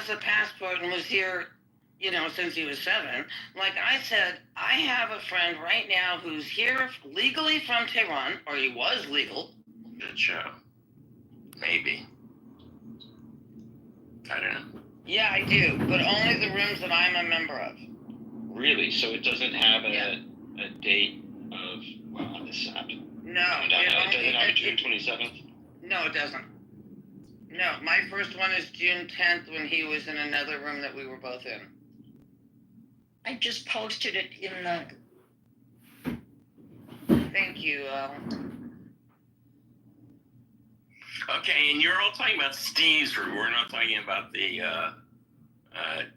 a passport and was here, since he was 7. Like I said, I have a friend right now who's here legally from Tehran, or he was legal. Good show. Maybe. I don't know. Yeah, I do, but only the rooms that I'm a member of. Really? So it doesn't have a date of this happened? No. It doesn't have a June 27th? No, it doesn't. No, my first one is June 10th when he was in another room that we were both in. I just posted it in the... Thank you. Okay, and you're all talking about Steve's room. We're not talking about the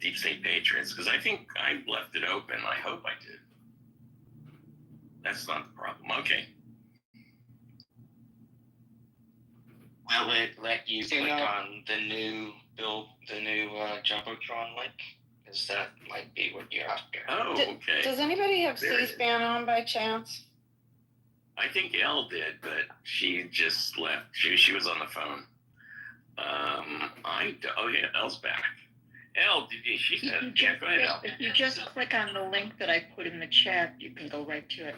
Deep State Patriots, because I think I left it open. I hope I did. That's not the problem. Okay. Will it let you click on the new Jumbotron link? Because that might be what you're after. Oh, okay. Does anybody have There it is. C-SPAN on by chance? I think Elle did, but she just left. She was on the phone. Elle's back. Elle, she said, yeah, go ahead, Elle. If you just click on the link that I put in the chat, you can go right to it.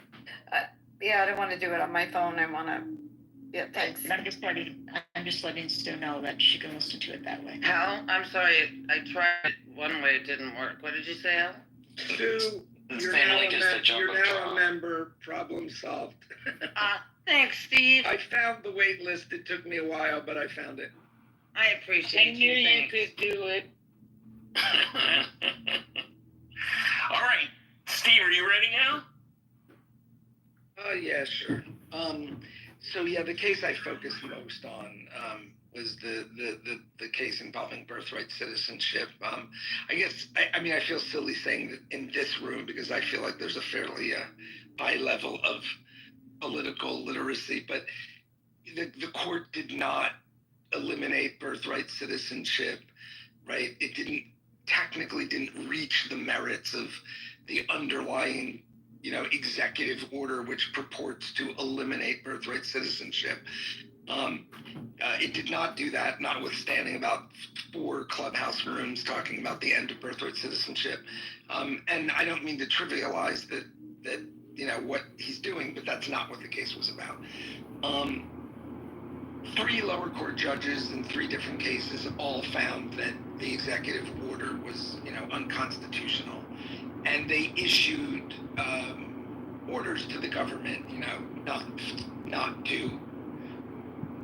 Yeah, I don't want to do it on my phone. I want to. Yeah, thanks. And I'm just letting Stu know that she can listen to it that way. Hal, I'm sorry. I tried it one way. It didn't work. What did you say, Hal? Stu, The you're fan now, link is the you're now a Jumbotron. member. Problem solved. Thanks, Steve. I found the wait list. It took me a while, but I found it. I appreciate you. Thanks. could do it. All right, Steve, are you ready now? Yeah, sure. So yeah, the case I focused most on was the case involving birthright citizenship. I guess I mean I feel silly saying that in this room because I feel like there's a fairly high level of political literacy, but the court did not eliminate birthright citizenship, right? It technically didn't reach the merits of the underlying executive order which purports to eliminate birthright citizenship. It did not do that, notwithstanding about 4 clubhouse rooms talking about the end of birthright citizenship. And I don't mean to trivialize that what he's doing, but that's not what the case was about. 3 lower court judges in 3 different cases all found that the executive order was, unconstitutional, and they issued orders to the government, not to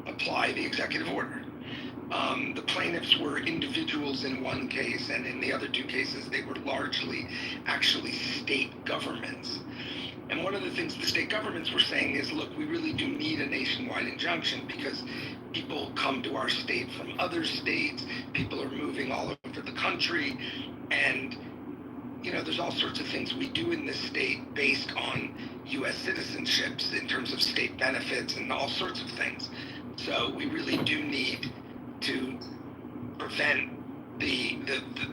apply the executive order. The plaintiffs were individuals in one case, and in the other 2 cases, they were largely actually state governments. And one of the things the state governments were saying is, look, we really do need a nationwide injunction because people come to our state from other states, people are moving all over the country, and there's all sorts of things we do in this state based on U.S. citizenships in terms of state benefits and all sorts of things. So we really do need to prevent the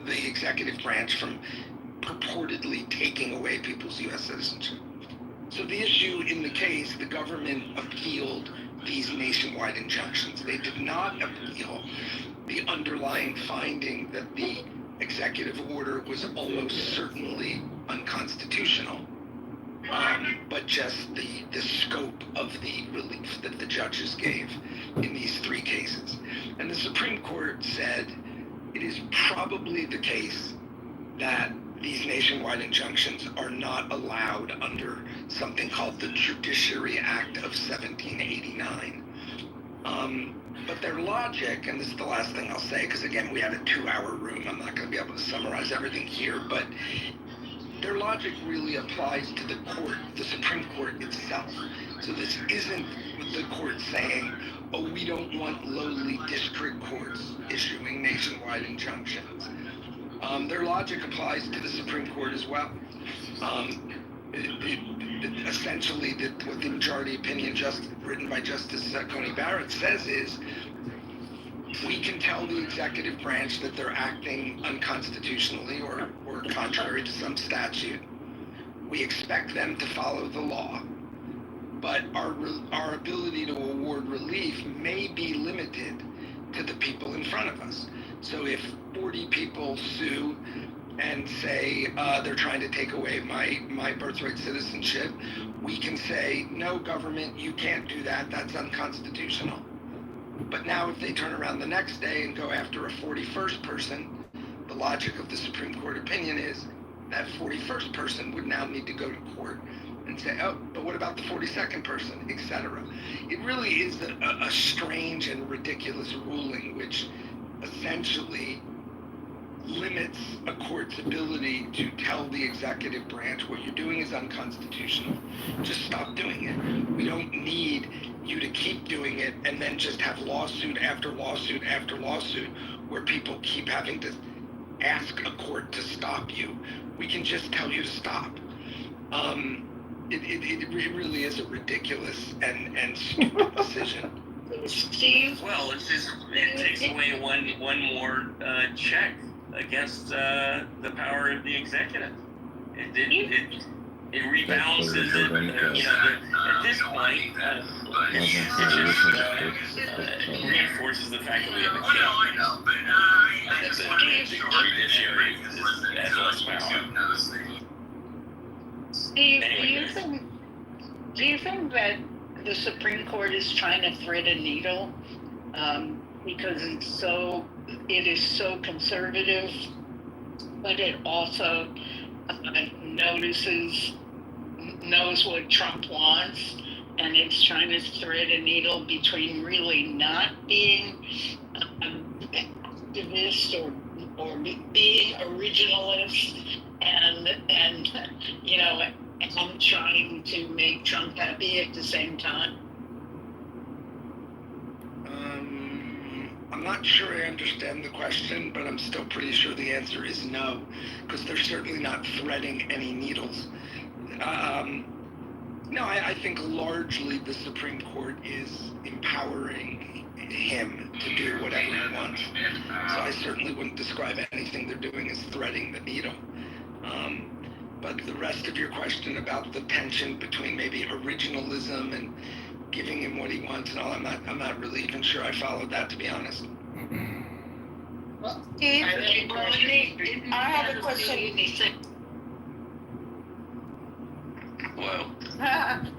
executive branch from purportedly taking away people's U.S. citizenship. So the issue in the case, the government appealed these nationwide injunctions. They did not appeal the underlying finding that the executive order was almost certainly unconstitutional, but just the scope of the relief that the judges gave in these 3 cases. And the Supreme Court said it is probably the case that these nationwide injunctions are not allowed under something called the Judiciary Act of 1789. But their logic, and this is the last thing I'll say, because again, we had a 2-hour room, I'm not going to be able to summarize everything here, but their logic really applies to the court, the Supreme Court itself. So this isn't the court saying, oh, we don't want lowly district courts issuing nationwide injunctions. Their logic applies to the Supreme Court as well. Essentially, what the majority opinion written by Justice Coney Barrett says is, we can tell the executive branch that they're acting unconstitutionally or contrary to some statute. We expect them to follow the law, but our ability to award relief may be limited to the people in front of us. So if 40 people can say they're trying to take away my birthright citizenship. We can say, no, government, you can't do that. That's unconstitutional. But now if they turn around the next day and go after a 41st person, the logic of the Supreme Court opinion is that 41st person would now need to go to court and say, oh, but what about the 42nd person, etc. It really is a strange and ridiculous ruling which essentially limits a court's ability to tell the executive branch what you're doing is unconstitutional. Just stop doing it. We don't need you to keep doing it and then just have lawsuit after lawsuit after lawsuit where people keep having to ask a court to stop you. We can just tell you to stop. It really is a ridiculous and stupid decision. Steve, Well, it takes away one more check against the power of the executive. It rebalances it. At this point, it reinforces the fact that we have a king. And the judiciary has less power. Steve, Anyway, do you think that the Supreme Court is trying to thread a needle because it is so conservative, but it also knows what Trump wants, and it's trying to thread a needle between really not being activist or being originalist and I'm trying to make Trump happy at the same time? I'm not sure I understand the question, but I'm still pretty sure the answer is no, because they're certainly not threading any needles. No, I think largely the Supreme Court is empowering him to do whatever he wants. So I certainly wouldn't describe anything they're doing as threading the needle. But the rest of your question about the tension between maybe originalism and giving him what he wants and all, I'm not really even sure I followed that, to be honest. Steve, I have a question. Well,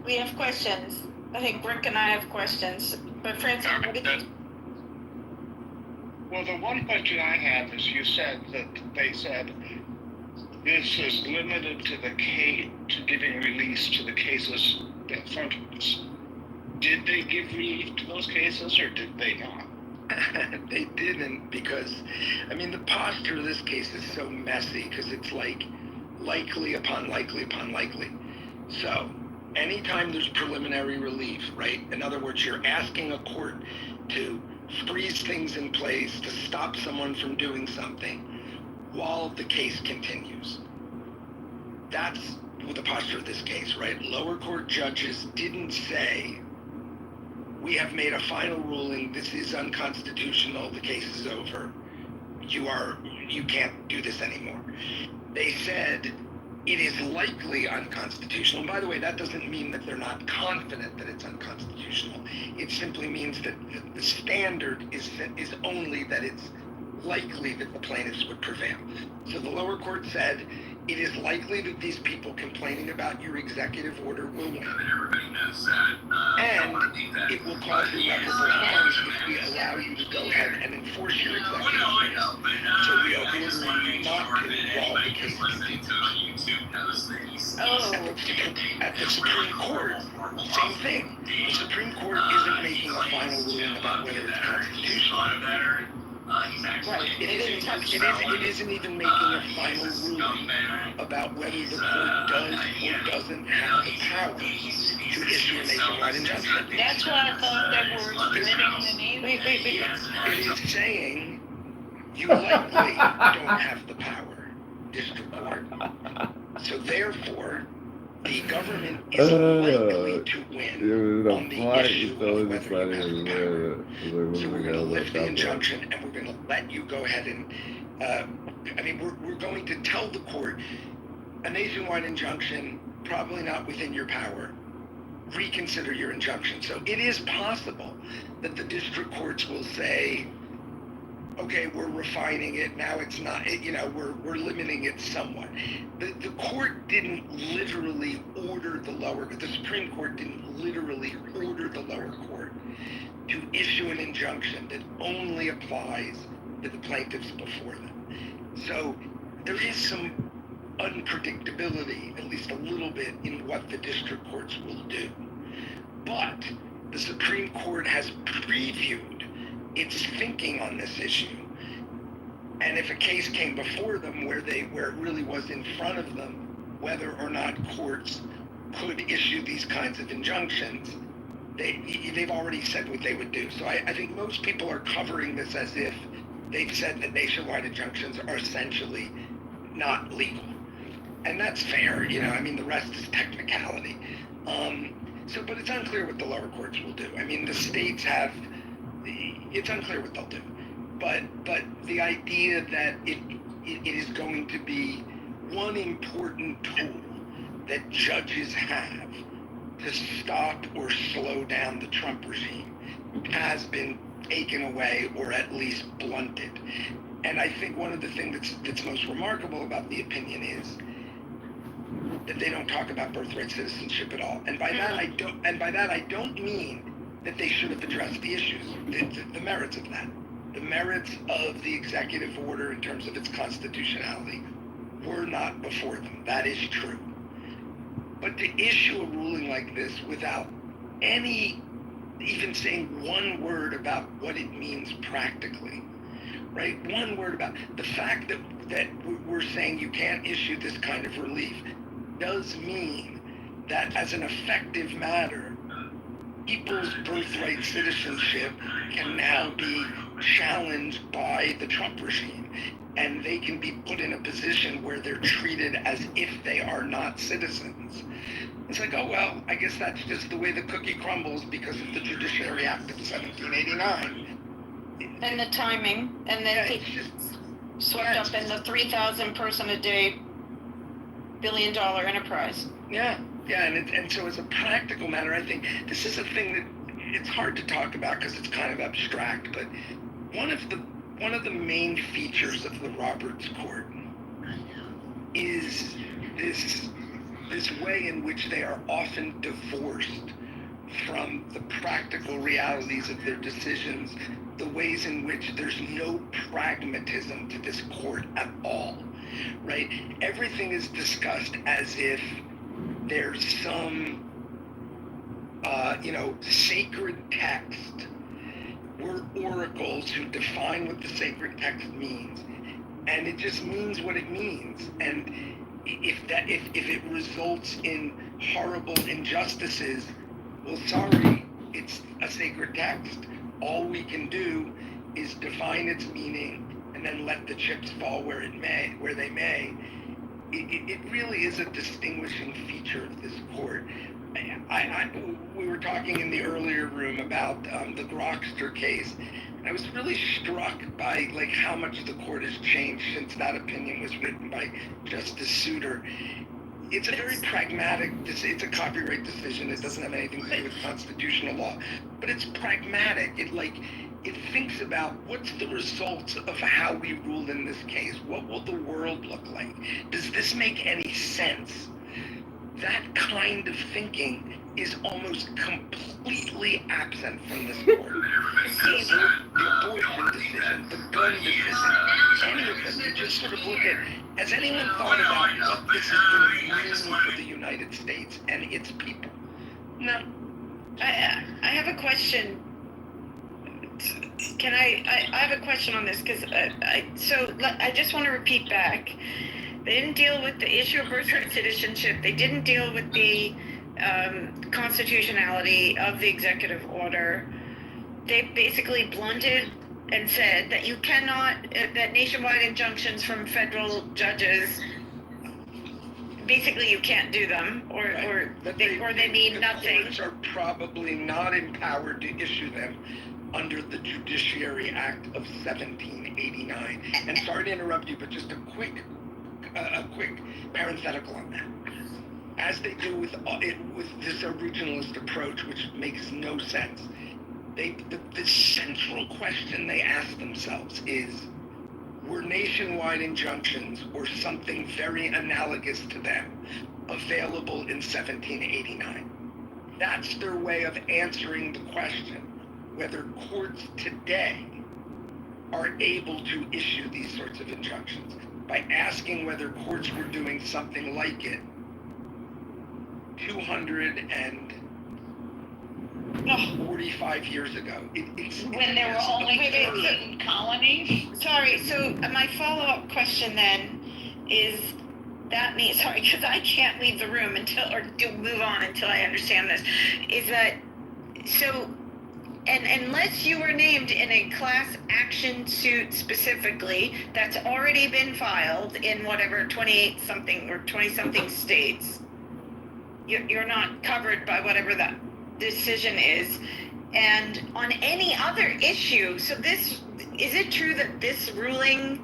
We have questions. I think Rick and I have questions. But Francis, what did you? Well, the one question I have is you said that they said this is limited to to giving release to the cases in front of us. Did they give relief to those cases or did they not? They didn't, because, I mean, the posture of this case is so messy because it's like likely upon likely upon likely. So anytime there's preliminary relief, right? In other words, you're asking a court to freeze things in place to stop someone from doing something while the case continues. That's the posture of this case, right? Lower court judges didn't say, we have made a final ruling, this is unconstitutional, the case is over, you can't do this anymore. They said, it is likely unconstitutional. And by the way, that doesn't mean that they're not confident that it's unconstitutional. It simply means that the standard is only that it's likely that the plaintiffs would prevail. So the lower court said, it is likely that these people complaining about your executive order will win. And it will cause irreparable harm if we allow you to go ahead and enforce your executive order. So we are ordering you not to while the case continues. At the Supreme Court, same thing. The Supreme Court isn't making a final ruling about whether it's constitutional. Right. It isn't even making a final ruling about whether the court does or doesn't have the power to issue a nationwide injunction. That's why I thought that we're threading the needle. It is saying you likely don't have the power, district court. So therefore, the government is likely to win on the issue of whether you have the power. So we're going to lift the injunction and we're going to let you go ahead and, we're going to tell the court, a nationwide injunction, probably not within your power. Reconsider your injunction. So it is possible that the district courts will say, okay, we're refining it, now it's not, we're limiting it somewhat. The court didn't literally order the Supreme Court didn't literally order the lower court to issue an injunction that only applies to the plaintiffs before them. So there is some unpredictability, at least a little bit, in what the district courts will do. But the Supreme Court has previewed its thinking on this issue. And if a case came before them where it really was in front of them, whether or not courts could issue these kinds of injunctions, they've already said what they would do. So I think most people are covering this as if they've said that nationwide injunctions are essentially not legal. And that's fair, the rest is technicality. But it's unclear what the lower courts will do. The states it's unclear what they'll do. But the idea that it is going to be one important tool that judges have to stop or slow down the Trump regime has been taken away or at least blunted. And I think one of the things that's most remarkable about the opinion is that they don't talk about birthright citizenship at all. And by that I don't mean that they should have addressed the issues, the merits of that. The merits of the executive order in terms of its constitutionality were not before them. That is true. But to issue a ruling like this without even saying one word about what it means practically, right? One word about the fact that we're saying you can't issue this kind of relief does mean that as an effective matter, people's birthright citizenship can now be challenged by the Trump regime, and they can be put in a position where they're treated as if they are not citizens. It's like, oh, well, I guess that's just the way the cookie crumbles because of the Judiciary Act of 1789. And the timing, and then swept up in the 3,000 person a day $1 billion enterprise. Yeah, and so as a practical matter, I think this is a thing that it's hard to talk about because it's kind of abstract, but one of the main features of the Roberts Court is this way in which they are often divorced from the practical realities of their decisions, the ways in which there's no pragmatism to this court at all, right? Everything is discussed as if there's some, sacred text. We're oracles who define what the sacred text means, and it just means what it means. And if it results in horrible injustices, well, sorry, it's a sacred text. All we can do is define its meaning and then let the chips fall where they may. It really is a distinguishing feature of this court. We were talking in the earlier room about the Grokster case, and I was really struck by how much the court has changed since that opinion was written by Justice Souter. It's a very pragmatic, it's a copyright decision. It doesn't have anything to do with constitutional law, but it's pragmatic. It thinks about what's the results of how we ruled in this case. What will the world look like? Does this make any sense? That kind of thinking is almost completely absent from this court. The abortion decision, the gun decision, any of them, you just sort of look at, has anyone thought about what this is going to mean for the United States and its people? No. I have a question. I have a question on this because I just want to repeat back. They didn't deal with the issue of birthright citizenship. They didn't deal with the constitutionality of the executive order. They basically blunted and said that you cannot, that nationwide injunctions from federal judges, basically you can't do them, or they mean nothing. The courts are probably not empowered to issue them under the Judiciary Act of 1789. And sorry to interrupt you, but just a quick parenthetical on that. As they do with this originalist approach, which makes no sense, the central question they ask themselves is, were nationwide injunctions or something very analogous to them available in 1789? That's their way of answering the question whether courts today are able to issue these sorts of injunctions, by asking whether courts were doing something like it 245 years ago. When there were only 13 colonies? Sorry, so my follow-up question then is, that means, sorry, because I can't leave the room move on until I understand this, is that, so, and unless you were named in a class action suit specifically, that's already been filed in whatever 28 something or 20 something states, you're not covered by whatever that decision is. And on any other issue, so is it true that this ruling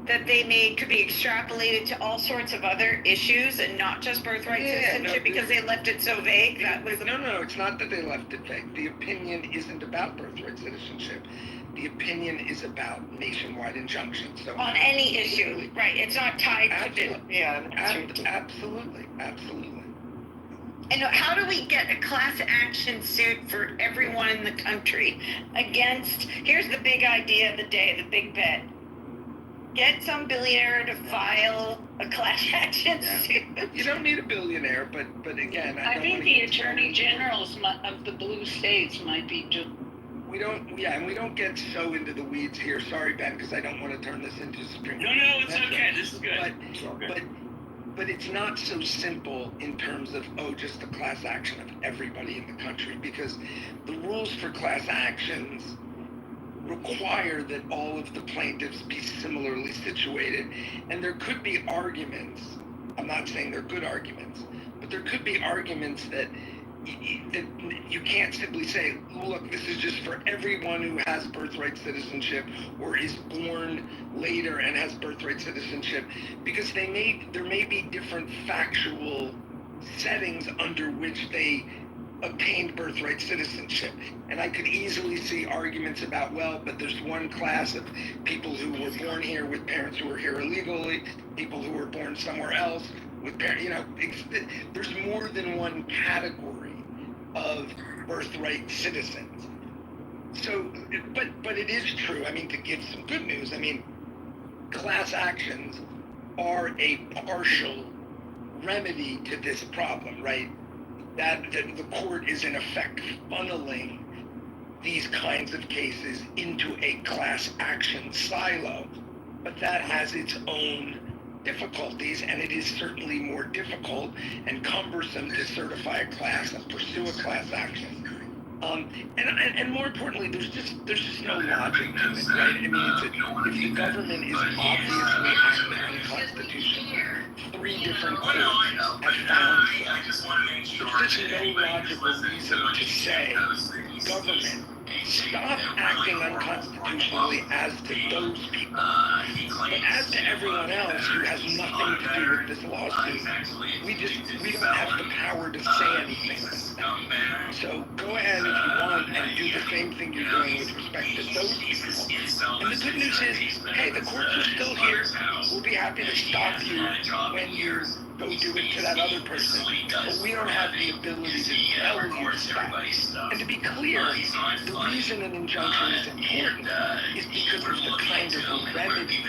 that they made could be extrapolated to all sorts of other issues and not just birthright citizenship, because they left it so vague? No, it's not that they left it vague. The opinion isn't about birthright citizenship. The opinion is about nationwide injunctions. So on any issue, right? It's not tied to absolutely. And how do we get a class action suit for everyone in the country against, here's the big idea of the day, the big bet. Get some billionaire to file a class action suit. You don't need a billionaire, but again, I think the attorney generals of the blue states might be we don't get so into the weeds here. Sorry, Ben, because I don't want to turn this into Supreme Court. No, it's okay. This is good. But it's not so simple in terms of, just the class action of everybody in the country, because the rules for class actions require that all of the plaintiffs be similarly situated. And there could be arguments, I'm not saying they're good arguments, but there could be arguments that you can't simply say, look, this is just for everyone who has birthright citizenship or is born later and has birthright citizenship, because there may be different factual settings under which they obtained birthright citizenship. And I could easily see arguments about, but there's one class of people who were born here with parents who were here illegally, people who were born somewhere else with parents, there's more than one category of birthright citizens. So, but it is true, to give some good news, class actions are a partial remedy to this problem, right? That the court is in effect funneling these kinds of cases into a class action silo, but that has its own difficulties, and it is certainly more difficult and cumbersome to certify a class and pursue a class action. And more importantly, there's just no logic to it, right? If the government is obviously acting unconstitutional, 3 different courts have found so. There's just no logical reason to say, government, stop acting unconstitutionally as to those people. But as to everyone else who has nothing to do with this lawsuit, we don't have the power to say anything. So go ahead if you want and do the same thing you're doing with respect to those people. And the good news is, hey, the courts are still here. We'll be happy to stop you when you go do it to that other person. But we don't have the ability to tell you to stop. And to be clear, the reason an injunction is important is because of the kind of remedy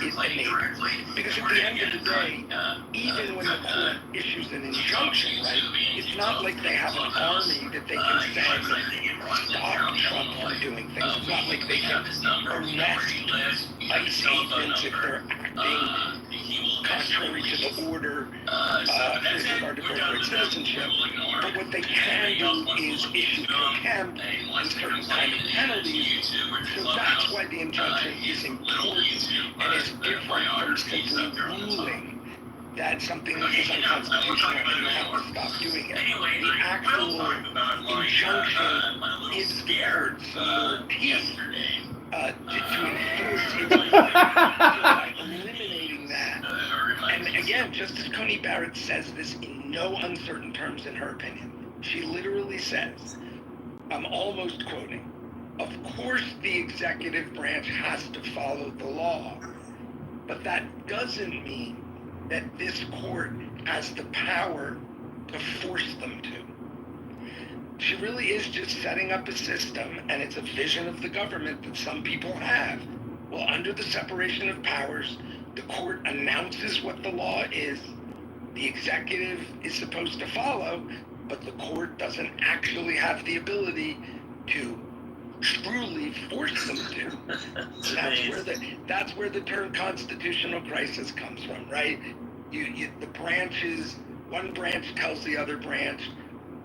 it enables. Because at the end of the day, even when the court issues an injunction, right, it's not like they have an army that they can send to stop Trump from doing things. It's not like they can arrest ICE agents if they're acting contrary to the order with regard to birthright citizenship. But what they can do is issue contempt and certain kind of penalties. So that's why the injunction is important and is different from simply ruling that something is unconstitutional and you have to stop doing it. The actual injunction gives the court some more teeth to enforce its by eliminating that. And again, Justice Coney Barrett says this in no uncertain terms in her opinion. She literally says, I'm almost quoting, of course the executive branch has to follow the law, but that doesn't mean that this court has the power to force them to. She really is just setting up a system, and it's a vision of the government that some people have. Well, under the separation of powers, the court announces what the law is, the executive is supposed to follow, but the court doesn't actually have the ability to truly force them to. That's where the term constitutional crisis comes from, right? The branches, one branch tells the other branch,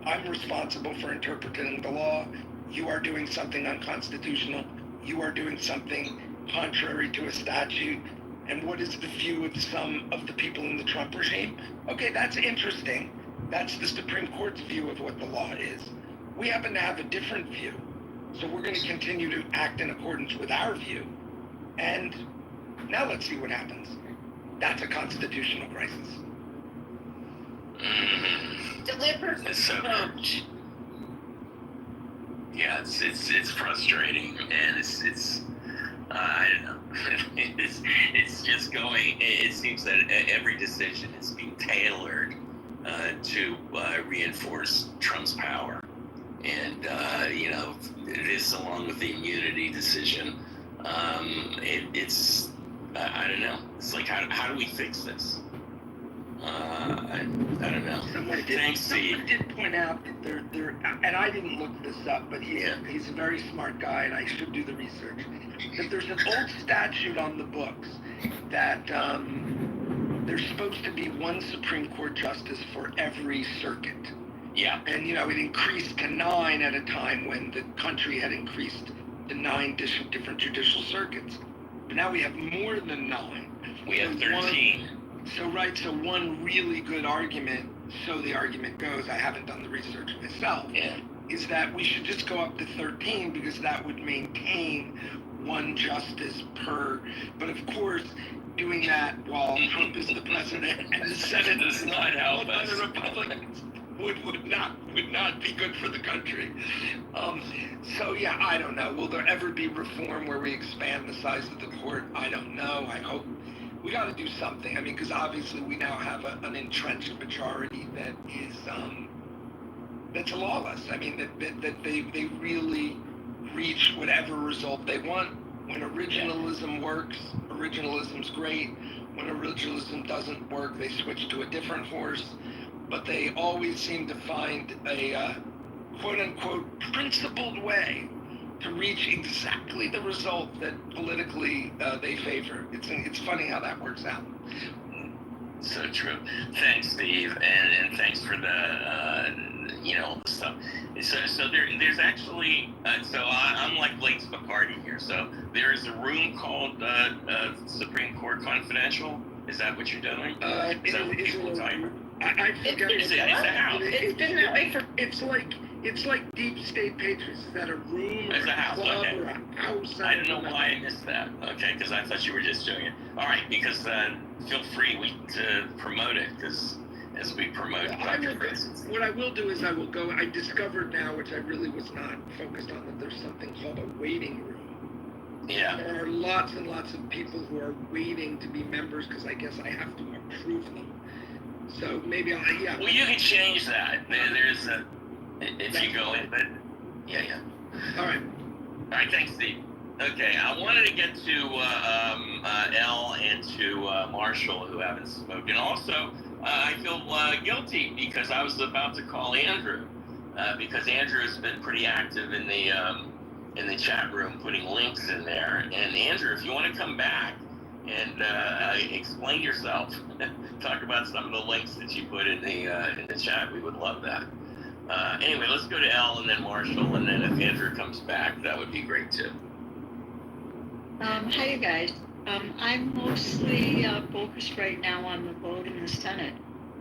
I'm responsible for interpreting the law. You are doing something unconstitutional. You are doing something contrary to a statute. And what is the view of some of the people in the Trump regime? Okay, that's interesting. That's the Supreme Court's view of what the law is. We happen to have a different view. So we're going to continue to act in accordance with our view. And now let's see what happens. That's a constitutional crisis. Deliberate approach. Yeah, it's frustrating, and it's I don't know. it's just going. It seems that every decision is being tailored to reinforce Trump's power, and this along with the immunity decision. It's I don't know. It's like how do we fix this? I don't know. Thanks, Steve. Someone did point out that there, and I didn't look this up, but he's a very smart guy, and I should do the research. That there's an old statute on the books that there's supposed to be one Supreme Court justice for every circuit. Yeah. And it increased to 9 at a time when the country had increased to 9 different judicial circuits. But now we have more than 9. We have 13. So one really good argument, so the argument goes, I haven't done the research myself, is that we should just go up to 13 because that would maintain one justice per, but of course, doing that while Trump is the president and the Senate does not help us. The Republicans would not be good for the country. I don't know. Will there ever be reform where we expand the size of the court? I don't know. I hope. We got to do something. I mean, because obviously we now have an entrenched majority that is that's lawless. I mean, that they really reach whatever result they want. When originalism works, originalism's great. When originalism doesn't work, they switch to a different horse. But they always seem to find a quote-unquote principled way to reach exactly the result that politically they favor. It's funny how that works out. So true. Thanks, Steve, and thanks for the stuff. So there's actually I'm like Blake McCarty here. So there is a room called Supreme Court Confidential. Is that what you're doing? Is that what people are talking about? I forget. It's a house. It's been that way for. It's like Deep State Patriots. Is that a room or a club or a house? I don't know why I missed that. Okay, because I thought you were just doing it. All right, because feel free to promote it, because as we promote Dr. Chris. What I will do is I will go. I discovered now, which I really was not focused on, that there's something called a waiting room. Yeah. There are lots and lots of people who are waiting to be members because I guess I have to approve them. So maybe Well, you can change that. There's a. If you go in, but yeah. All right. Thanks, Steve. Okay, I wanted to get to Elle and to Marshall, who haven't spoken. Also, I feel guilty because I was about to call Andrew, because Andrew has been pretty active in the chat room, putting links in there. And Andrew, if you want to come back and explain yourself, talk about some of the links that you put in the chat, we would love that. Anyway, let's go to Elle and then Marshall, and then if Andrew comes back, that would be great too. Hi, you guys. I'm mostly focused right now on the vote in the Senate,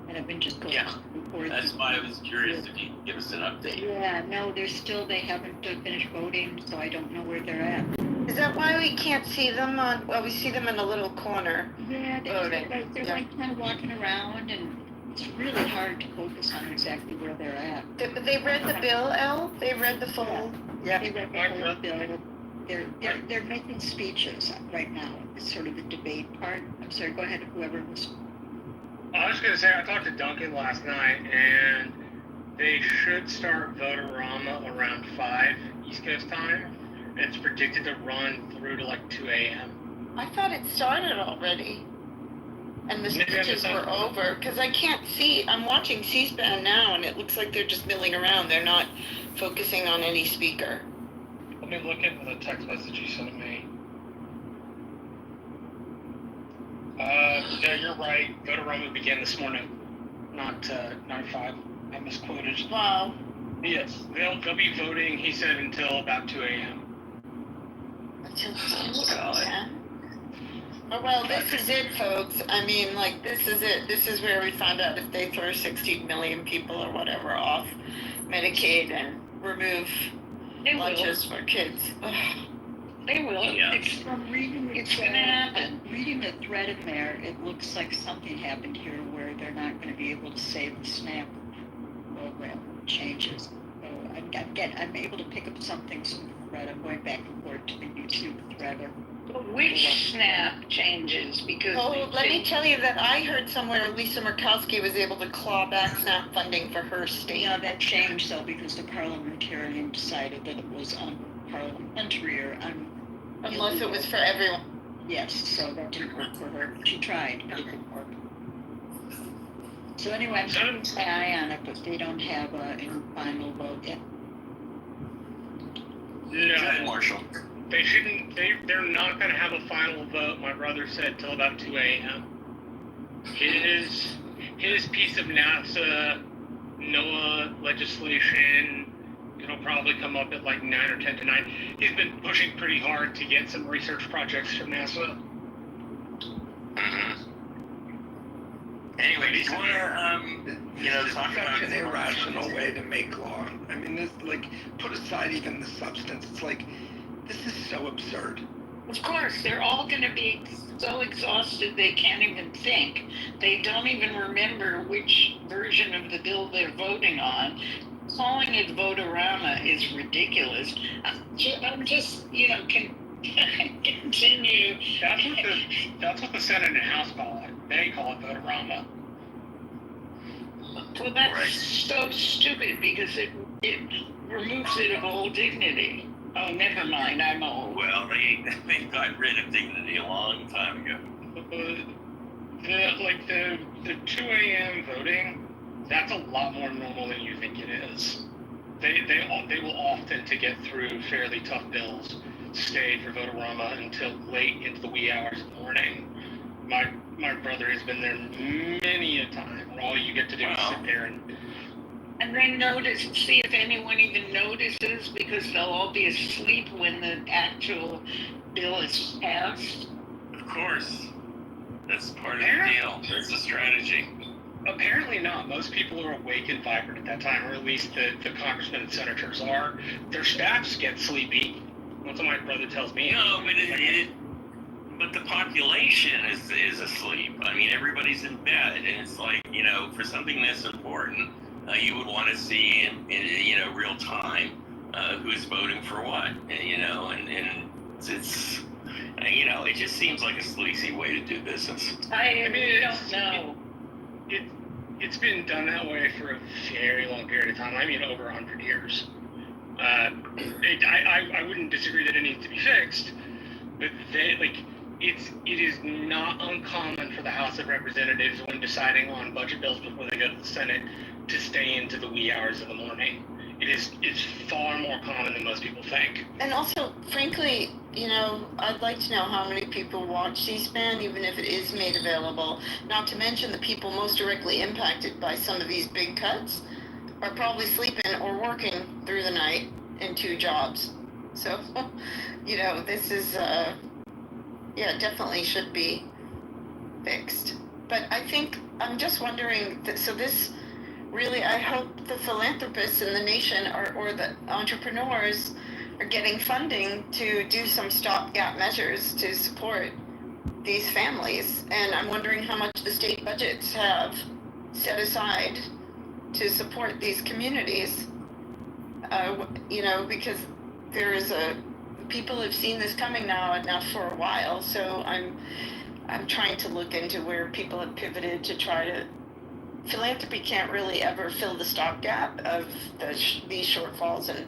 and I've been just going back and forth. That's why I was curious if you could give us an update. Yeah, no, they haven't finished voting, so I don't know where they're at. Is that why we can't see them we see them in a little corner? Yeah, voting. they're like kind of walking around, and it's really hard to focus on exactly where they're at. They read the bill, Elle? They read the full? Yeah, they read the whole bill. They're making speeches right now. It's sort of the debate part. I'm sorry, go ahead, whoever was. I was going to say, I talked to Duncan last night, and they should start Votorama around 5 East Coast time. And it's predicted to run through to like 2 a.m. I thought it started already. And the speeches were over, because I can't see, I'm watching C-SPAN now, and it looks like they're just milling around. They're not focusing on any speaker. Let me look into the text message you sent me. Yeah, you're right. Votorama began this morning, not 5. I misquoted. Wow. Yes, they'll be voting, he said, until about 2 a.m. Until 2 a.m. Oh, well, this is it, folks. I mean, like, this is it. This is where we find out if they throw 60 million people or whatever off Medicaid and remove lunches for kids. Ugh. They will. Yeah. From reading It's gonna happen. Reading the thread in there, it looks like something happened here where they're not going to be able to save the SNAP program changes. So I'm able to pick up something from the thread. I'm going back and forth to the YouTube thread. Which SNAP changes? Because Oh, let me tell you that I heard somewhere Lisa Murkowski was able to claw back SNAP funding for her state. Yeah, that changed though because the parliamentarian decided that it was unparliamentary or Unless it was for everyone. Yes, so that didn't work for her. She tried, but it didn't work. So anyway, I'm keeping my eye on it, but they don't have any final vote yet. Go ahead, No, Marshall. they shouldn't. They're not going to have a final vote. My brother said till about 2 a.m. His piece of NASA, NOAA legislation, it'll probably come up at like 9 or 10 to 9. He's been pushing pretty hard to get some research projects from NASA. Mm-hmm. Anyway, do you want to, talk about such an irrational way to make law. I mean, this, like, put aside even the substance. It's like, this is so absurd. of course, they're all going to be so exhausted they can't even think. They don't even remember which version of the bill they're voting on. Calling it Votorama is ridiculous. I'm just, continue. That's what the Senate and House call it. They call it Votorama. Well, that's Right. so stupid because it removes it of all dignity. Oh, never mind, I'm old. well, they got rid of dignity a long time ago. The 2 a.m. voting, that's a lot more normal than you think it is. They will often, to get through fairly tough bills, stay for Votorama until late into the wee hours of the morning. My brother has been there many a time where all you get to do is sit there And then see if anyone even notices, because they'll all be asleep when the actual bill is passed. Of course. That's part of the deal. That's the strategy. Apparently not. Most people are awake and vibrant at that time, or at least the congressmen and senators are. Their staffs get sleepy. That's what my brother tells me. No, but the population is asleep. I mean, everybody's in bed, and it's like, for something this important, you would want to see in real time who's voting for what, and it's it just seems like a sleazy way to do business. I don't know. It's been done that way for a very long period of time. I mean, over 100 years. I wouldn't disagree that it needs to be fixed, but it is not uncommon for the House of Representatives, when deciding on budget bills before they go to the Senate, to stay into the wee hours of the morning. It's far more common than most people think. And also, frankly, I'd like to know how many people watch C-SPAN, even if it is made available. Not to mention the people most directly impacted by some of these big cuts are probably sleeping or working through the night in 2 jobs. So, this is, definitely should be fixed. But I think, I'm just wondering, this really, I hope the philanthropists in the nation or the entrepreneurs are getting funding to do some stopgap measures to support these families. And I'm wondering how much the state budgets have set aside to support these communities. You know, because there is people have seen this coming now for a while. So I'm trying to look into where people have pivoted to try to. Philanthropy can't really ever fill the stopgap of these shortfalls in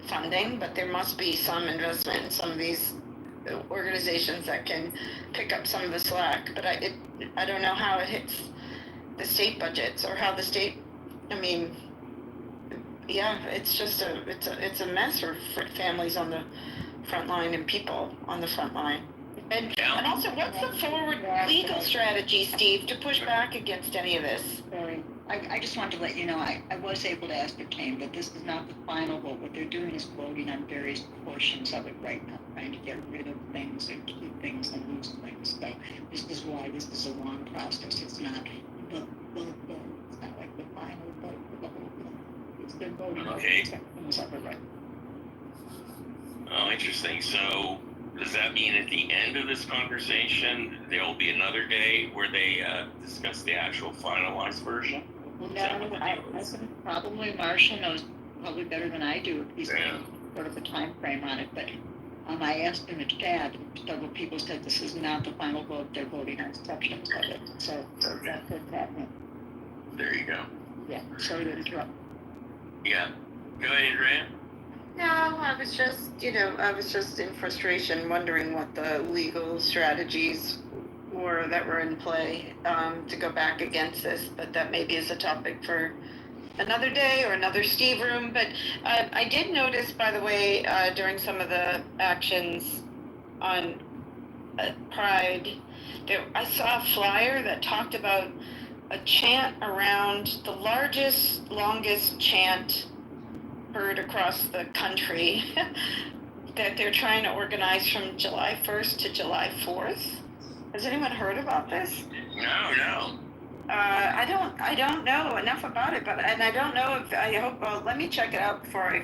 funding, but there must be some investment in some of these organizations that can pick up some of the slack. But I don't know how it hits the state budgets or how the state. I mean, yeah, it's just it's a mess for families on the front line and people on the front line. And also, what's the forward legal strategy, Steve, to push back against any of this? I just wanted to let you know, I was able to ascertain that this is not the final vote. What they're doing is voting on various portions of it right now, trying to get rid of things and keep things and lose things. So this is why this is a long process. It's not the vote. It's not like the final vote for the whole thing. It's they're voting on things of it right. Oh, interesting. So does that mean at the end of this conversation, there will be another day where they discuss the actual finalized version? Well, no, I think probably Marcia knows probably better than I do if he's sort of a time frame on it. But I asked him at chat, and several people said this is not the final vote. They're voting on sections of it. So that's what's happening. There you go. Yeah, sorry to interrupt. Yeah. Go ahead, Andrea. No, I was just in frustration, wondering what the legal strategies were that were in play to go back against this. But that maybe is a topic for another day or another Steve room. But I did notice, by the way, during some of the actions on Pride, I saw a flyer that talked about a chant around the longest chant heard across the country that they're trying to organize from July 1st to July 4th. Has anyone heard about this? No. I don't know enough about it, and I don't know if I hope. Well, let me check it out before I,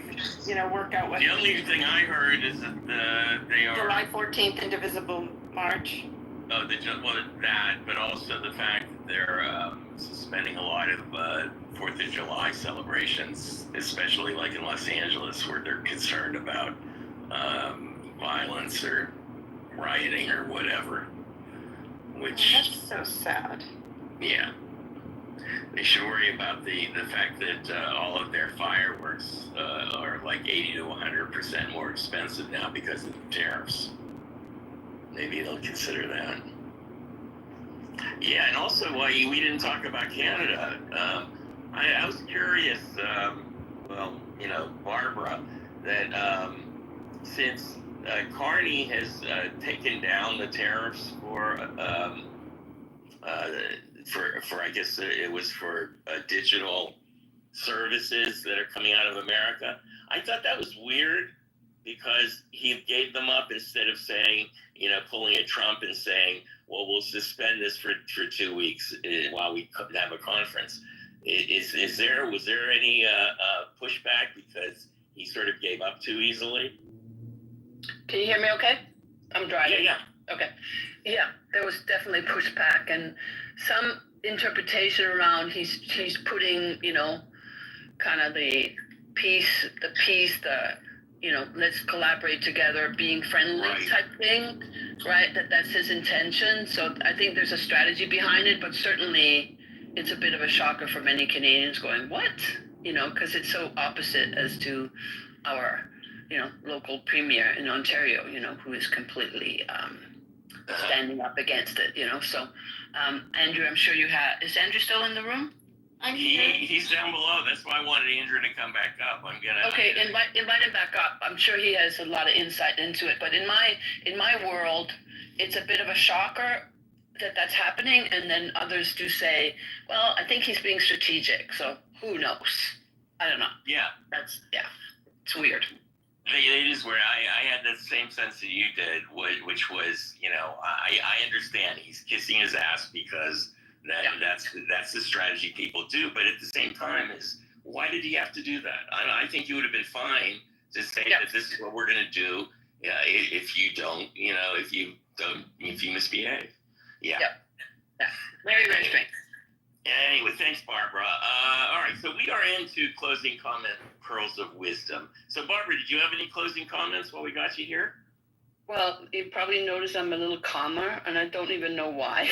work out what. The only thing I heard is that they are July 14th Indivisible March. Oh, that, but also the fact that they're suspending a lot of 4th of July celebrations, especially like in Los Angeles, where they're concerned about violence or rioting or whatever. Which that's so sad. Yeah, they should worry about the fact that all of their fireworks are like 80 to 100% more expensive now because of the tariffs. Maybe they'll consider that. Yeah, and also why we didn't talk about Canada. I was curious, Barbara, that since Carney has taken down the tariffs for I guess it was for digital services that are coming out of America. I thought that was weird because he gave them up instead of saying, pulling a Trump and saying, well, we'll suspend this for 2 weeks while we have a conference. Was there any pushback because he sort of gave up too easily? Can you hear me okay? I'm driving. Yeah. Okay. Yeah, there was definitely pushback and some interpretation around he's putting, kind of the peace, let's collaborate together, being friendly type thing, right? That's his intention. So I think there's a strategy behind it, but certainly it's a bit of a shocker for many Canadians going, what? Because it's so opposite as to our, local premier in Ontario, who is completely standing up against it, So, Andrew, I'm sure is Andrew still in the room? He's down below. That's why I wanted Andrew to come back up. Okay, invite him back up. I'm sure he has a lot of insight into it. But in my world, it's a bit of a shocker that that's happening. And then others do say, well, I think he's being strategic. So who knows? I don't know. Yeah. It's weird. It is weird. I had the same sense that you did, which was, I understand he's kissing his ass because that's the strategy people do. But at the same time, why did he have to do that? I think he would have been fine to say that this is what we're going to do. If you don't, if you misbehave. Yeah. Very restrained. Anyway. anyway, thanks, Barbara. All right, so we are into closing comment pearls of wisdom. So, Barbara, did you have any closing comments while we got you here? Well, you probably noticed I'm a little calmer, and I don't even know why.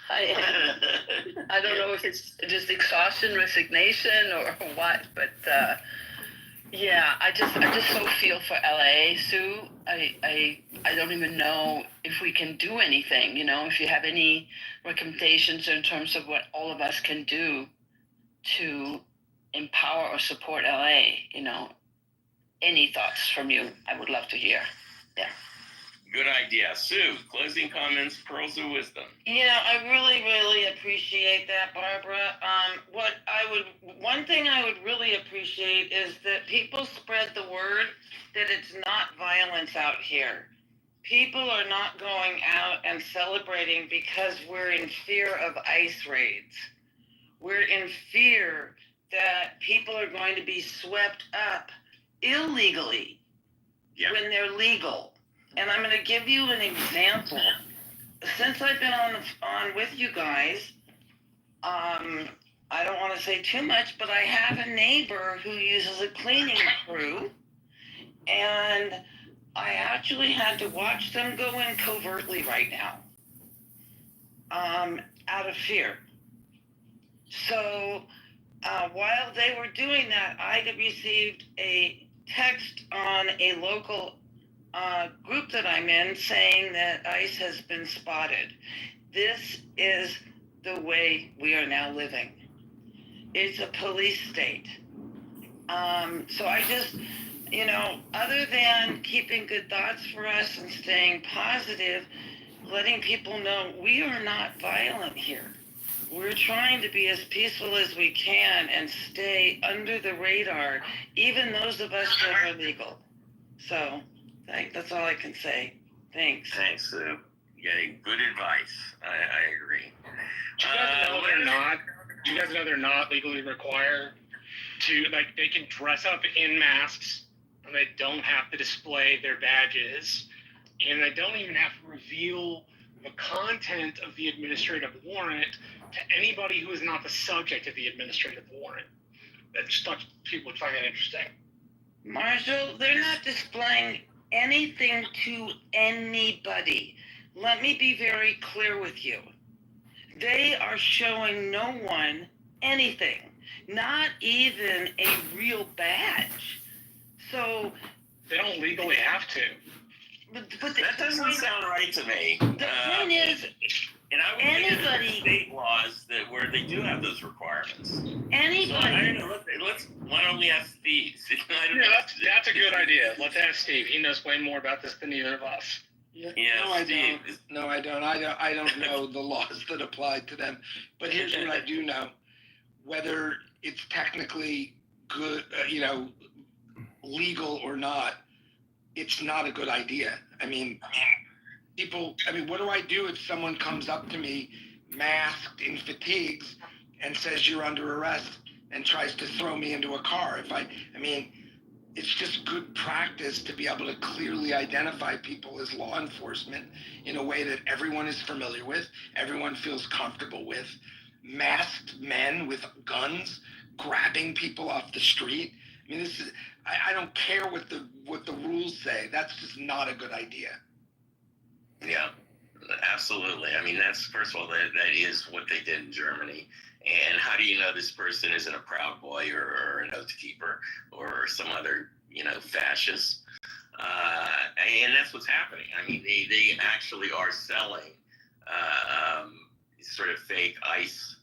I don't know if it's just exhaustion, resignation, or what, but yeah, I just so feel for LA, Sue. I don't even know if we can do anything. You know, if you have any recommendations in terms of what all of us can do to empower or support LA. You know, any thoughts from you? I would love to hear. Yeah. Good idea. Sue, closing comments, pearls of wisdom. Yeah, I really, really appreciate that, Barbara. One thing I would really appreciate is that people spread the word that it's not violence out here. People are not going out and celebrating because we're in fear of ICE raids. We're in fear that people are going to be swept up illegally when they're legal. And I'm going to give you an example. Since I've been on with you guys, I don't want to say too much, but I have a neighbor who uses a cleaning crew, and I actually had to watch them go in covertly right now, out of fear. So while they were doing that, I received a text on a local group that I'm in saying that ICE has been spotted. This is the way we are now living. It's a police state. So I just, you know, other than keeping good thoughts for us and staying positive, letting people know we are not violent here. We're trying to be as peaceful as we can and stay under the radar, even those of us that are legal. So that's all I can say. Thanks. Thanks, Sue. Yeah, good advice. I agree. Do you guys know they're not legally required to, like, they can dress up in masks and they don't have to display their badges and they don't even have to reveal the content of the administrative warrant to anybody who is not the subject of the administrative warrant. I just thought people would find that interesting. Marshall, they're not displaying anything to anybody. Let me be very clear with you. They are showing no one anything, not even a real badge. So they don't legally have to. But that doesn't sound right to me. The point is, and I would anybody think state laws that where they do have those requirements. Anybody. So I don't know. Why don't we ask Steve? That's a good idea. Let's ask Steve. He knows way more about this than either of us. Yeah, no, Steve. I don't. I don't know the laws that apply to them. But here's what I do know: whether it's technically good, legal or not, it's not a good idea. I mean, what do I do if someone comes up to me masked in fatigues and says you're under arrest and tries to throw me into a car? It's just good practice to be able to clearly identify people as law enforcement in a way that everyone is familiar with, everyone feels comfortable with. Masked men with guns grabbing people off the street. I don't care what the rules say. That's just not a good idea. Yeah, absolutely. That's, first of all, that is what they did in Germany. And how do you know this person isn't a Proud Boy or an Oath Keeper or some other, fascist? And that's what's happening. They actually are selling sort of fake ICE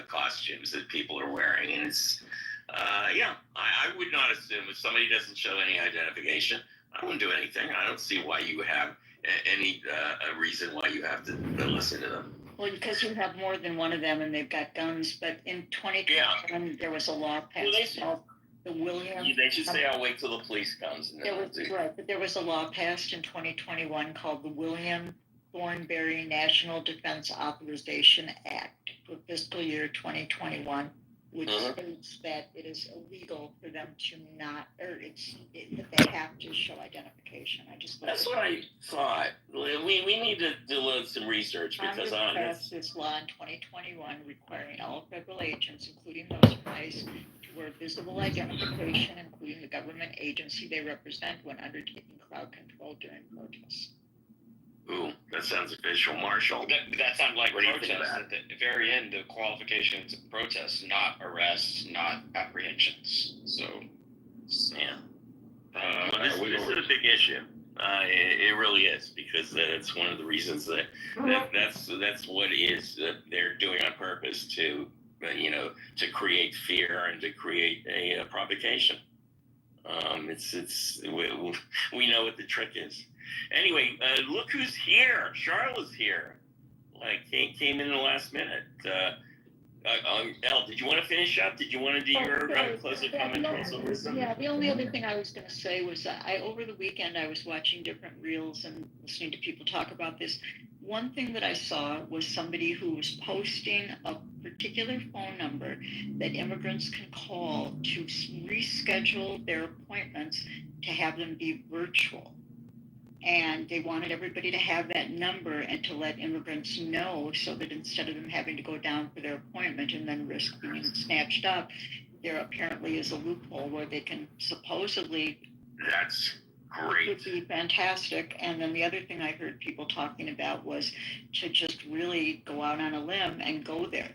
costumes that people are wearing. And it's, I would not assume if somebody doesn't show any identification, I wouldn't do anything. I don't see why you have any reason why you have to listen to them. Well, because you have more than one of them and they've got guns. But in 2021, there was a law passed called the William. They should say, "I'll wait till the police comes." But there was a law passed in 2021 called the William Thornberry National Defense Authorization Act for fiscal year 2021. which Mhm. states that it is illegal for them to not, or that they have to show identification. I just looked That's at what I thought. We need to do some research because Congress that's passed this law in 2021 requiring all federal agents, including those from ICE, to wear visible identification, including the government agency they represent when undertaking crowd control during protests. ooh, that sounds official, Marshall. That sounded like What do you think protests. about At the very end, the qualifications of protests, not arrests, not apprehensions. So, Yeah. are This we is a big issue. It really is, because that's one of the reasons that's what is that they're doing on purpose to to create fear and to create a provocation. We know what the trick is. Anyway, look who's here. Charlotte's here. Came in the last minute. Elle, did you want to finish up? Did you want to do your closing comment also? Yeah, the only other thing I was going to say was over the weekend I was watching different reels and listening to people talk about this. One thing that I saw was somebody who was posting a particular phone number that immigrants can call to reschedule their appointments to have them be virtual. And they wanted everybody to have that number and to let immigrants know, so that instead of them having to go down for their appointment and then risk being snatched up, there apparently is a loophole where they can supposedly. That's It great. would be fantastic. And then the other thing I heard people talking about was to just really go out on a limb and go there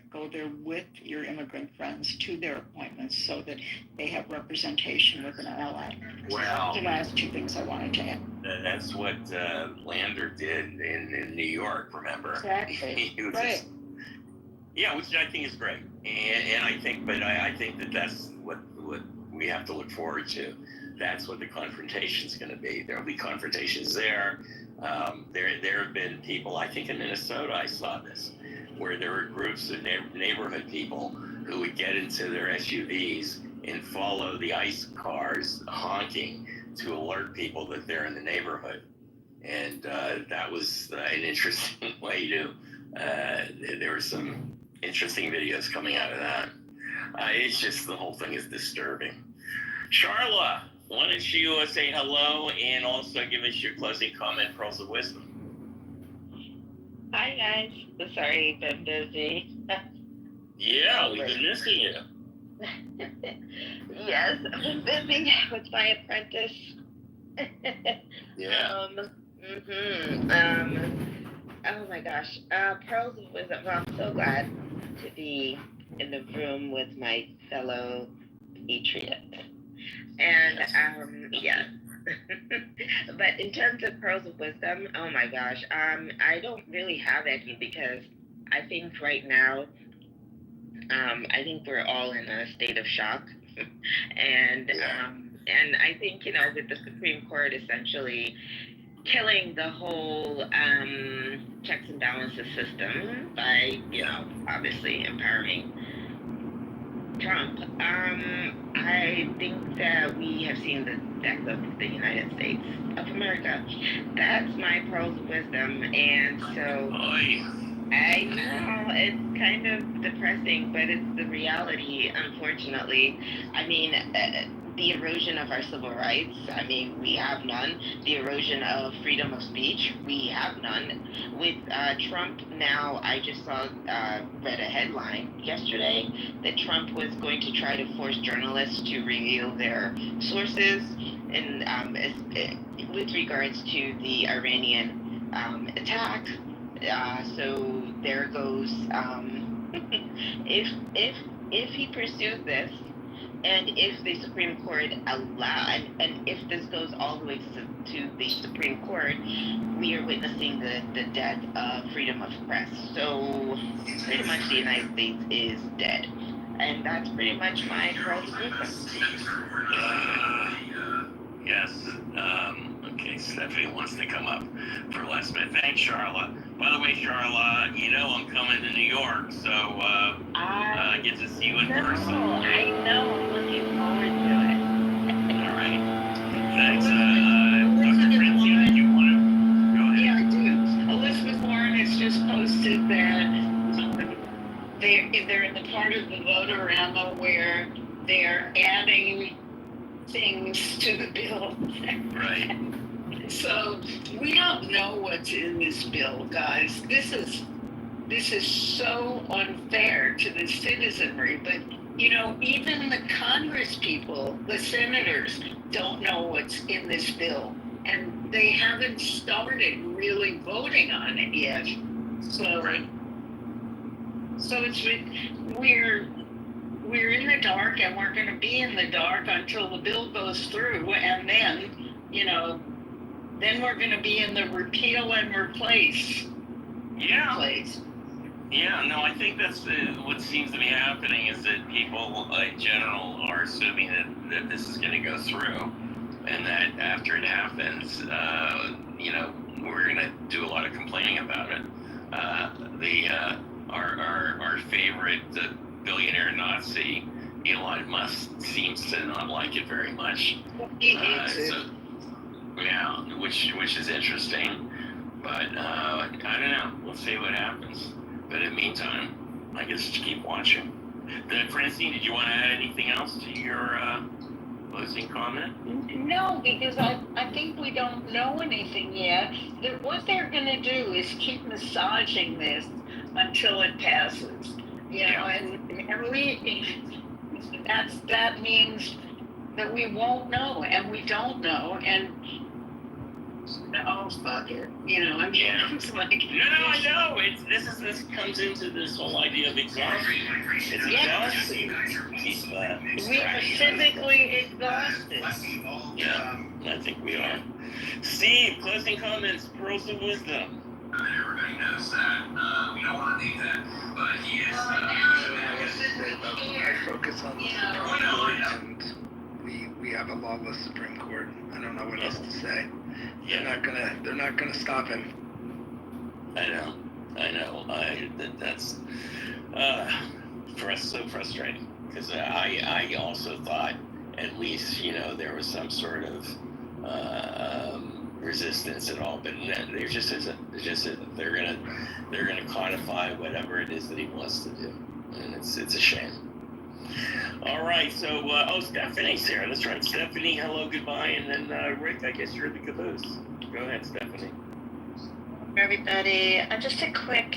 with your immigrant friends to their appointments so that they have representation with an ally. Well, So the last two things I wanted to add. That's what Lander did in New York, remember? Exactly. He was Right. yeah, which I think is great. And I think that that's what we have to look forward to. That's what the confrontation is going to be. There'll be confrontations there. There have been people, I think in Minnesota, I saw this, where there were groups of neighborhood people who would get into their SUVs and follow the ICE cars honking to alert people that they're in the neighborhood. And that was an interesting way to, there were some interesting videos coming out of that. It's just, the whole thing is disturbing. Charla, why don't you say hello and also give us your closing comment, pearls of wisdom? Hi guys. Sorry, been busy. Yeah, we've been missing you. Yes, I've been busy with my apprentice. Yeah. Oh my gosh. Pearls of wisdom. Well, I'm so glad to be in the room with my fellow patriots. And yes. But in terms of pearls of wisdom, oh my gosh, I don't really have any, because I think right now, I think we're all in a state of shock, and I think, with the Supreme Court essentially killing the whole checks and balances system by obviously empowering Trump, I think that we have seen the death of the United States of America. That's my pearls of wisdom. And so I know it's kind of depressing, but it's the reality, unfortunately. I mean, the erosion of our civil rights, I mean, we have none. The erosion of freedom of speech, we have none. With Trump now, I just read a headline yesterday that Trump was going to try to force journalists to reveal their sources and with regards to the Iranian attack. So there goes, if he pursues this, and if the Supreme Court and if this goes all the way to the Supreme Court, we are witnessing the death of freedom of press. So pretty much the United States is dead. And that's pretty much my pearls of wisdom. Yes. Okay, Stephanie wants to come up for last minute. Thanks, Charla. By the way, Charla, I'm coming to New York, so I get to see you in person. I know. I'm looking forward to it. All right. Thanks. Dr. Francine, did you want to go ahead? Yeah, I do. Elizabeth Warren has just posted that they're in the part of the votorama where they're adding things to the bill. Right. So we don't know what's in this bill, guys. This is so unfair to the citizenry, but even the Congress people, the senators, don't know what's in this bill, and they haven't started really voting on it yet. So, Right. so we're in the dark, and we're going to be in the dark until the bill goes through, and then then we're going to be in the repeal and replace. Yeah. Place. Yeah, no, I think that's what seems to be happening is that people in general are assuming that this is going to go through, and that after it happens, we're going to do a lot of complaining about it. Our favorite billionaire Nazi, Elon Musk, seems to not like it very much. He hates it. Yeah, which is interesting, but I don't know. We'll see what happens. But in the meantime, I guess just keep watching. Francine, did you want to add anything else to your closing comment? No, because I think we don't know anything yet. What they're going to do is keep massaging this until it passes. And that means that we won't know, and we don't know, and oh fuck it, it's like No, I know. This comes into this whole idea of exhaustion. It's exhausting. We are physically exhausted. Yeah, I think we are. Steve, closing comments, pearls of wisdom. Everybody knows that. We don't want to name that, but he is. I focus on the Supreme Court, and we have a lawless Supreme Court. I don't know what else to say. Yeah. They're not gonna stop him. I know. That's for us so frustrating because I also thought at least there was some sort of resistance at all, but there just isn't. There just isn't. They're gonna codify whatever it is that he wants to do, and it's a shame. All right, so Stephanie's here. That's right, Stephanie. Hello, goodbye, and then Rick. I guess you're the caboose. Go ahead, Stephanie. Everybody, just a quick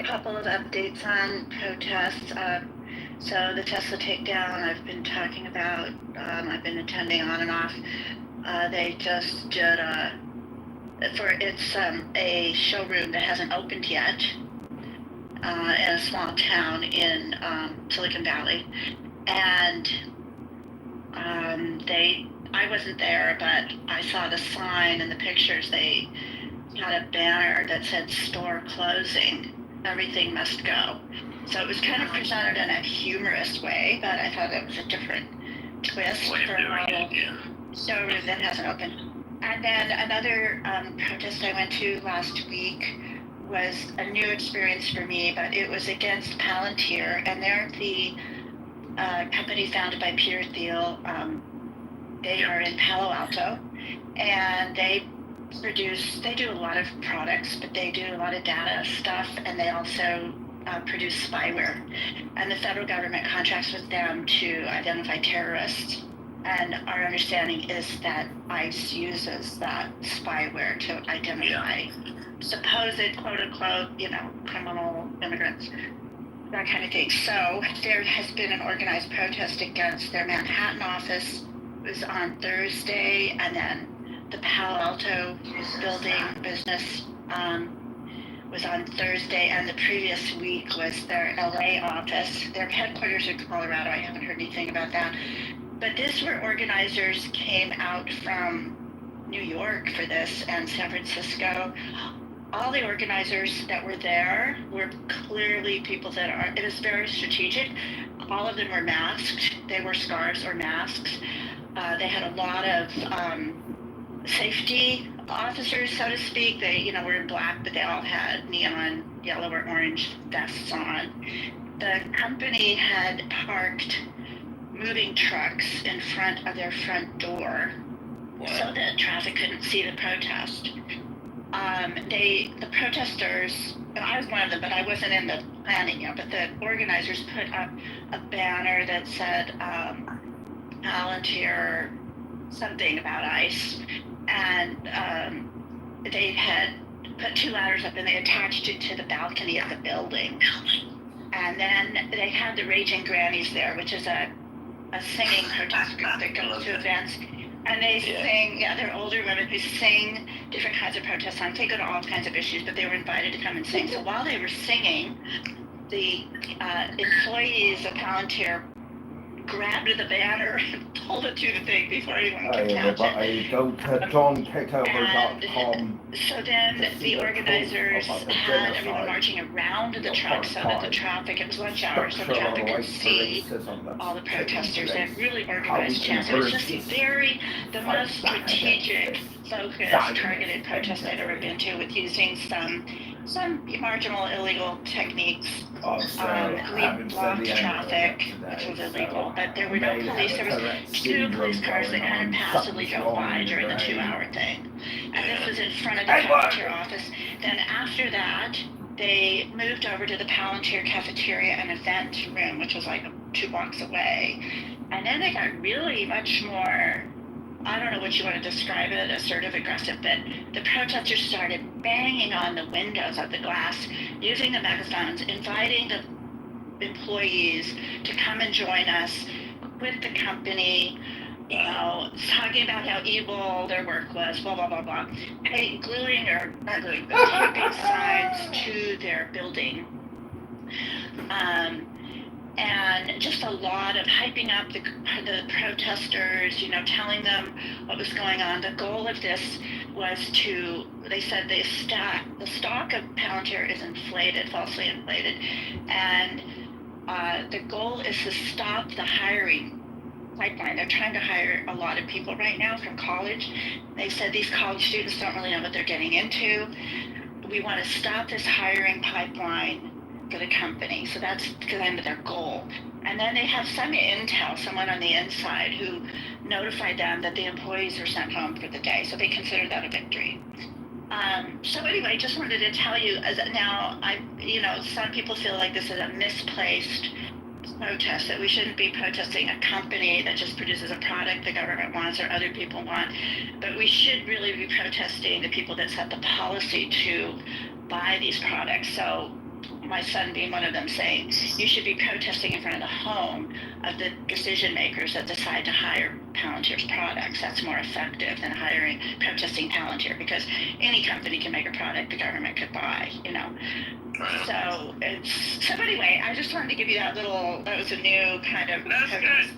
couple of updates on protests. So the Tesla takedown I've been talking about, I've been attending on and off. They just did it's a showroom that hasn't opened yet in a small town in Silicon Valley, and I wasn't there, but I saw the sign and the pictures. They had a banner that said "Store closing, everything must go." So it was kind of presented in a humorous way, but I thought it was a different twist for a model showroom that hasn't opened. And then another protest I went to last week was a new experience for me, but it was against Palantir, and they're the company founded by Peter Thiel. They are in Palo Alto, and they do a lot of products, but they do a lot of data stuff, and they also produce spyware. And the federal government contracts with them to identify terrorists. And our understanding is that ICE uses that spyware to identify supposed, quote unquote, criminal immigrants, that kind of thing. So there has been an organized protest against their Manhattan office. It was on Thursday, and then the Palo Alto building business was on Thursday, and the previous week was their LA office. Their headquarters are in Colorado. I haven't heard anything about that. But this where organizers came out from New York for this and San Francisco. All the organizers that were there were clearly people that it was very strategic. All of them were masked. They wore scarves or masks. They had a lot of safety officers, so to speak. They, were in black, but they all had neon yellow or orange vests on. The company had parked moving trucks in front of their front door so that traffic couldn't see the protest. the protesters, and I was one of them, but I wasn't in the planning yet, but the organizers put up a banner that said, Palantir, something about ICE, and they had put 2 ladders up and they attached it to the balcony of the building. And then they had the Raging Grannies there, which is a singing protest group that goes to events. And they sing, they're older women who sing different kinds of protest songs. They go to all kinds of issues, but they were invited to come and sing. So while they were singing, the employees of Palantir grabbed the banner and pulled it to the thing before anyone could catch it. Go to johnkitover.com. So then the organizers had everyone marching around the truck so that the traffic, it was lunch hour, so the traffic could see all the protesters. They had really organized chants. It was just the most strategic, focused, targeted protest I'd ever been to, with using some marginal illegal techniques. We blocked traffic, which was illegal, but there were no police. There was 2 police cars that kind of passively drove by during the 2-hour thing. And this was in front of the Palantir office. Then after that, they moved over to the Palantir cafeteria and event room, which was like 2 blocks away. And then they got really much more, I don't know what you want to describe it, assertive, aggressive, but the protesters started banging on the windows of the glass, using the megaphones, inviting the employees to come and join us, quit the company, talking about how evil their work was, blah, blah, blah, blah, gluing, or not gluing, but taping signs to their building. And just a lot of hyping up the protesters, telling them what was going on. The goal of this was they said the stock of Palantir is inflated, falsely inflated, and the goal is to stop the hiring pipeline. They're trying to hire a lot of people right now from college. They said these college students don't really know what they're getting into. We want to stop this hiring pipeline for the company. So that's kind of their goal. And then they have some intel, someone on the inside who notified them that the employees were sent home for the day. So they consider that a victory. So anyway, just wanted to tell you, now, some people feel like this is a misplaced protest, that we shouldn't be protesting a company that just produces a product the government wants or other people want, but we should really be protesting the people that set the policy to buy these products. So my son being one of them, saying you should be protesting in front of the home of the decision makers that decide to hire Palantir's products. That's more effective than protesting Palantir, because any company can make a product the government could buy, So anyway, I just wanted to give you that was a new kind of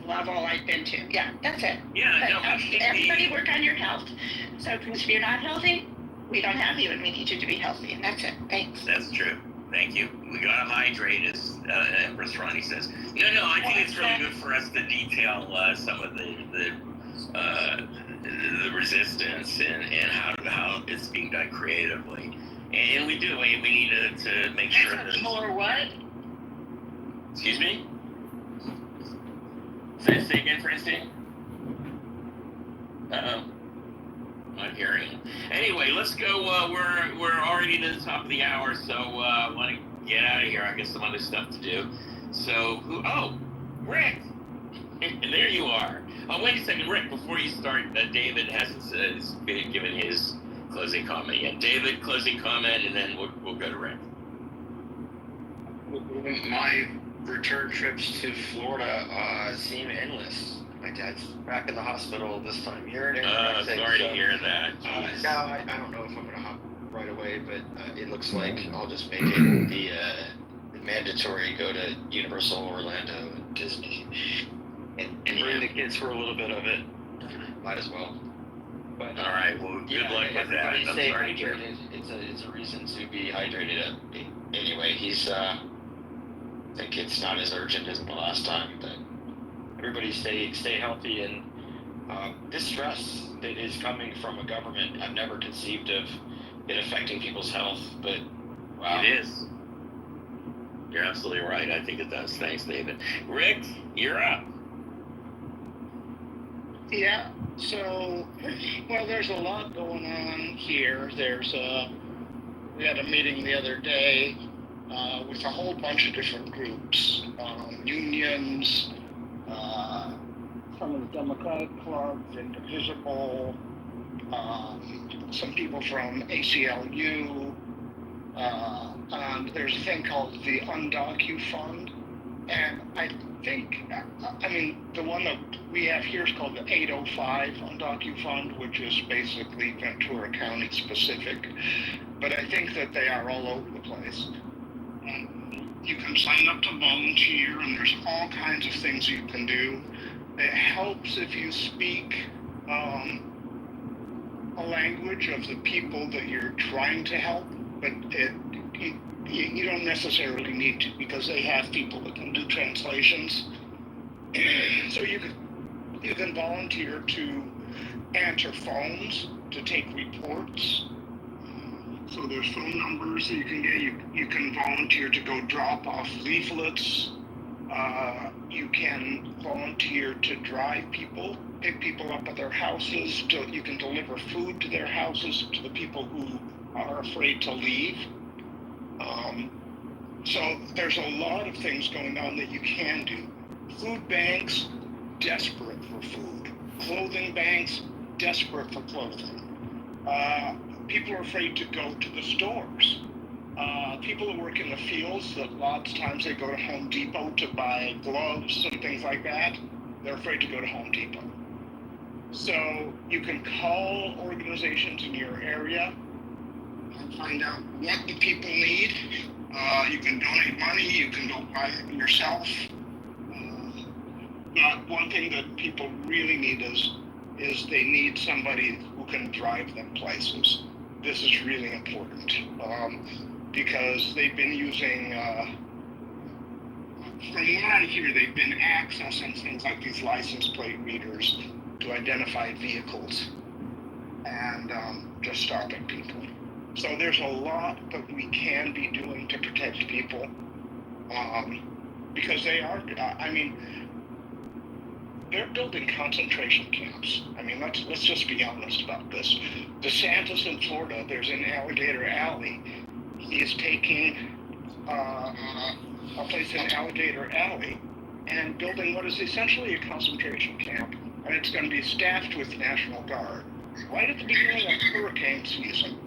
level I've been to. Yeah, that's it. Yeah, but, everybody work on your health. So if you're not healthy, we don't have you, and we need you to be healthy, and that's it. Thanks. That's true. Thank you. We gotta hydrate, as Empress Ronnie says. No, I think it's really good for us to detail some of the resistance and how it's being done creatively. And we do. We need to make sure that. More what? Excuse me. Say again, Francine. Not hearing it. Anyway, let's go. We're already to the top of the hour, so I want to get out of here. I got some other stuff to do. So Rick, there you are. Oh, wait a second, Rick. Before you start, David hasn't given his closing comment yet. David, closing comment, and then we'll go to Rick. My return trips to Florida seem endless. My dad's back in the hospital this time here. Sorry to hear that. Now, I don't know if I'm going to hop right away, but it looks like I'll just make it the mandatory go to Universal Orlando and Disney and bring the kids for a little bit of it. Might as well. But, all right. Well, good luck with that. I'm stay sorry hydrated. It's a reason to be hydrated. Anyway, I think it's not as urgent as the last time, but everybody stay healthy. And this stress that is coming from a government, I've never conceived of it affecting people's health, but wow. It is. You're absolutely right. I think it does. Thanks, David. Rick, you're up. Yeah. So, well, there's a lot going on here. We had a meeting the other day with a whole bunch of different groups, unions, some of the Democratic clubs, Indivisible, some people from ACLU, and there's a thing called the Undocu Fund. And I think, the one that we have here is called the 805 Undocu Fund, which is basically Ventura County specific. But I think that they are all over the place. You can sign up to volunteer, and there's all kinds of things you can do. It helps if you speak a language of the people that you're trying to help, but you don't necessarily need to, because they have people that can do translations. So you can volunteer to answer phones, to take reports. So there's phone numbers that you can get. You can volunteer to go drop off leaflets. You can volunteer to drive people, pick people up at their houses. You can deliver food to their houses, to the people who are afraid to leave. So there's a lot of things going on that you can do. Food banks, desperate for food. Clothing banks, desperate for clothing. People are afraid to go to the stores. People who work in the fields, that lots of times they go to Home Depot to buy gloves and things like that. They're afraid to go to Home Depot. So you can call organizations in your area and find out what the people need. You can donate money, you can go buy it yourself. But one thing that people really need is they need somebody who can drive them places. This is really important because they've been using, from what I hear, they've been accessing things like these license plate readers to identify vehicles and just stopping people. So there's a lot that we can be doing to protect people because they are, they're building concentration camps. Let's just be honest about this. DeSantis in Florida, there's an Alligator Alley. He is taking a place in Alligator Alley and building what is essentially a concentration camp. And it's going to be staffed with National Guard. Right at the beginning of hurricane season,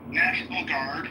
National Guard,